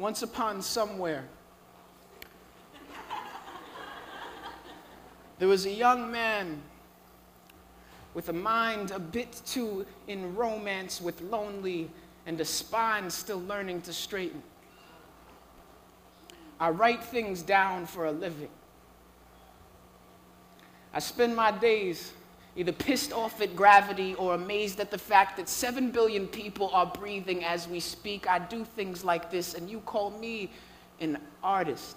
Once upon somewhere, there was a young man with a mind a bit too in romance with lonely and a spine still learning to straighten. I write things down for a living. I spend my days either pissed off at gravity or amazed at the fact that 7 billion people are breathing as we speak. I do things like this, and you call me an artist.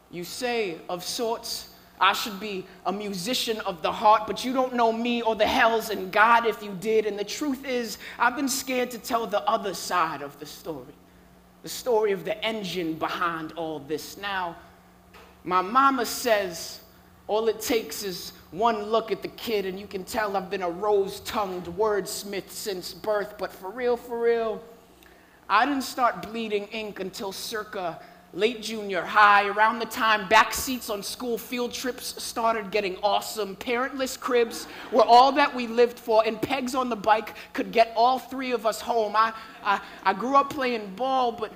You say, of sorts, I should be a musician of the heart, but you don't know me or the hells and God if you did. And the truth is, I've been scared to tell the other side of the story of the engine behind all this. Now, my mama says all it takes is one look at the kid and you can tell I've been a rose-tongued wordsmith since birth. But for real, I didn't start bleeding ink until circa late junior high, around the time backseats on school field trips started getting awesome. Parentless cribs were all that we lived for, and pegs on the bike could get all three of us home. I grew up playing ball, but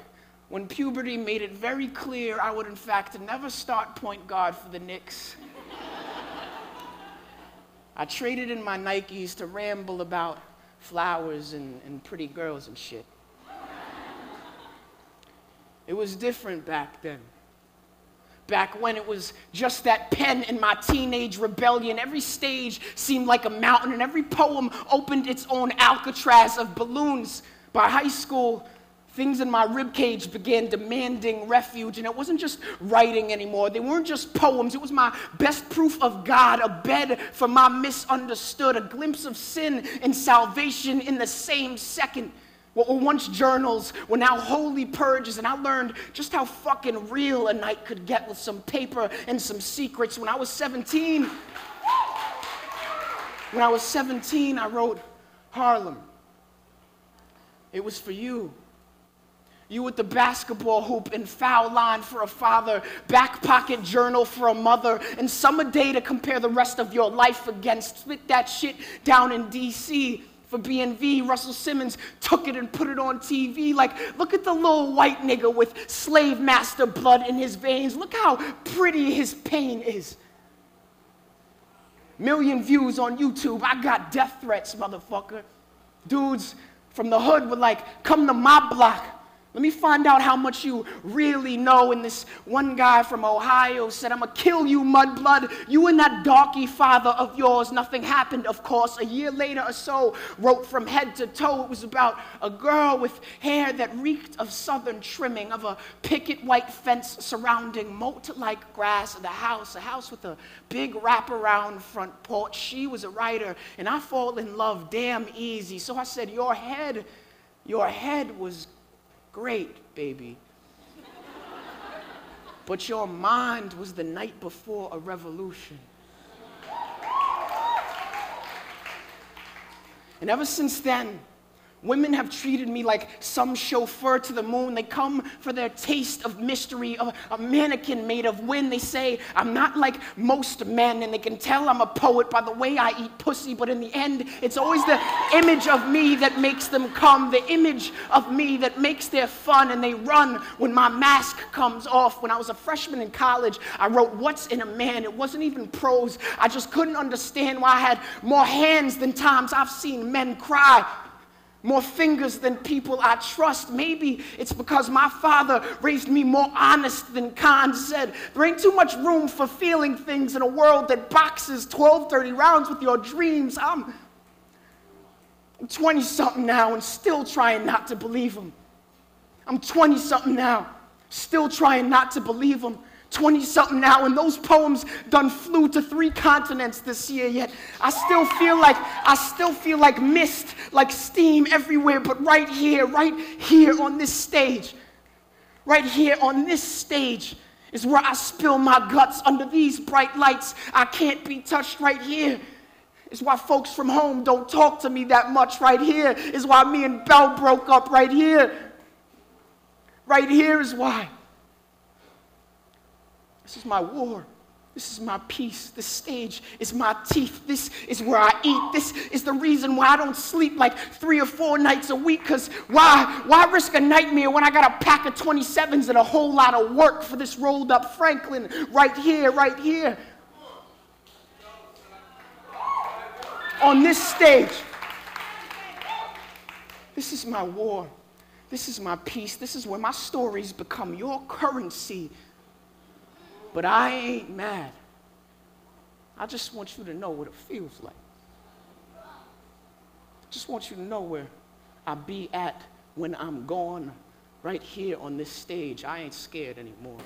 when puberty made it very clear I would in fact never start point guard for the Knicks, I traded in my Nikes to ramble about flowers and pretty girls and shit. It was different back then. Back when it was just that pen in my teenage rebellion. Every stage seemed like a mountain, and every poem opened its own Alcatraz of Ballons. By high school, things in my ribcage began demanding refuge, and it wasn't just writing anymore. They weren't just poems. It was my best proof of God, a bed for my misunderstood, a glimpse of sin and salvation in the same second. What were once journals were now holy purges, and I learned just how fucking real a night could get with some paper and some secrets. When I was 17, I wrote Harlem. It was for you. You with the basketball hoop and foul line for a father, back pocket journal for a mother, and summer day to compare the rest of your life against. Spit that shit down in D.C. for B&V. Russell Simmons took it and put it on TV. Like, look at the little white nigga with slave master blood in his veins. Look how pretty his pain is. Million views on YouTube. I got death threats, motherfucker. Dudes from the hood were like, come to my block. Let me find out how much you really know. And this one guy from Ohio said, I'm gonna kill you, mudblood. You and that darky father of yours. Nothing happened, of course. A year later or so, wrote from head to toe. It was about a girl with hair that reeked of southern trimming, of a picket white fence surrounding moat-like grass of the house, a house with a big wraparound front porch. She was a writer, and I fall in love damn easy. So I said, your head was great, baby. But your mind was the night before a revolution. And ever since then, women have treated me like some chauffeur to the moon. They come for their taste of mystery, of a mannequin made of wind. They say, I'm not like most men, and they can tell I'm a poet by the way I eat pussy, but in the end, it's always the image of me that makes them come, the image of me that makes their fun, and they run when my mask comes off. When I was a freshman in college, I wrote What's in a Man. It wasn't even prose. I just couldn't understand why I had more hands than times I've seen men cry, more fingers than people I trust. Maybe it's because my father raised me more honest than Khan said. There ain't too much room for feeling things in a world that boxes 12-30 rounds with your dreams. I'm 20-something now and still trying not to believe them. I'm 20-something now, still trying not to believe them. 20-something now, and those poems done flew to 3 continents this year, yet I still feel like mist, like steam everywhere, but right here on this stage, is where I spill my guts under these bright lights. I can't be touched. Right here is why folks from home don't talk to me that much. Right here is why me and Belle broke up. Right here is why. This is my war. This is my peace. This stage is my teeth. This is where I eat. This is the reason why I don't sleep like 3 or 4 nights a week, because why risk a nightmare when I got a pack of 27s and a whole lot of work for this rolled up Franklin right here, right here. On this stage. This is my war. This is my peace. This is where my stories become your currency. But I ain't mad. I just want you to know what it feels like. I just want you to know where I'll be at when I'm gone, right here on this stage. I ain't scared anymore.